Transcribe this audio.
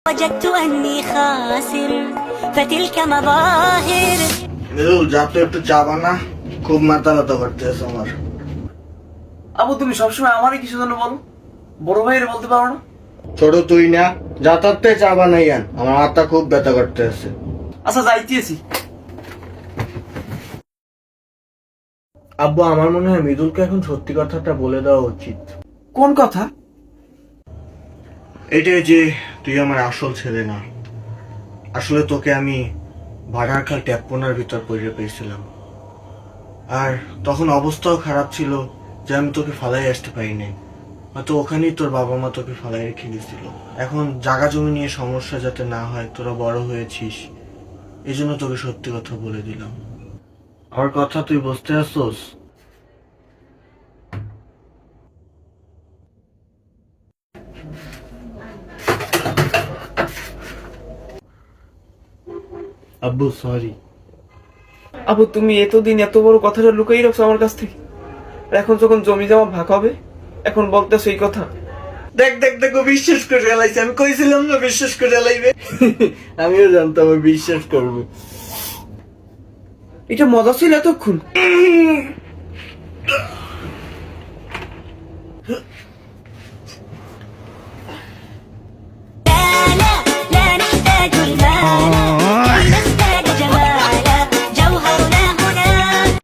وجدت أني خاسر فتلك مظاهر মিদুল যা তো একটু চা বানা, খুব মাথা ব্যথা করতেছে আমার। আবু তুমি সবসময় আমারই কিছু জন্য বলো, বড় ভাইয়ের বলতে পারো না? ছোট তুই না, যা তাতে চা বানাই আন, আমার মাথা খুব ব্যথা করতেছে। আচ্ছা যাইতেছি। আব্বু আমার মনে হয় মৃদুলকে এখন সত্যি কথাটা বলে দেওয়া উচিত। কোন কথা? এটাই যে তুই আমার আসল ছেলে না, আসলে তোকে আমি ভাড়ার খাল ট্যাপপোনার ভিতর পড়ে পেয়েছিলাম, আর তখন অবস্থাও খারাপ ছিল যে আমি তোকে ফালাই আসতে পারিনি। হয়তো ওখানেই তোর বাবা মা তোকে ফালাই রেখে গেছিল। এখন জায়গা জমি নিয়ে সমস্যা যাতে না হয়, তোরা বড় হয়েছিস, এই জন্য তোকে সত্যি কথা বলে দিলাম। আমার কথা তুই বুঝতে আসছোস? আব্বু সরি। আবু তুমি এতদিন এত বড় কথাটা লুকিয়ে রাখছো আমার কাছ থেকে, আর এখন যখন জমি জমা ভাগ হবে এখন বলতেছো এই কথা? দেখ দেখ দেখো, বিশ্বাস করে এলাইছে, আমি কইছিলাম না বিশ্বাস করে এলাইবে। আমিও জানতাম আমি বিশ্বাস করবো। এটা মজা ছিল এতক্ষণ?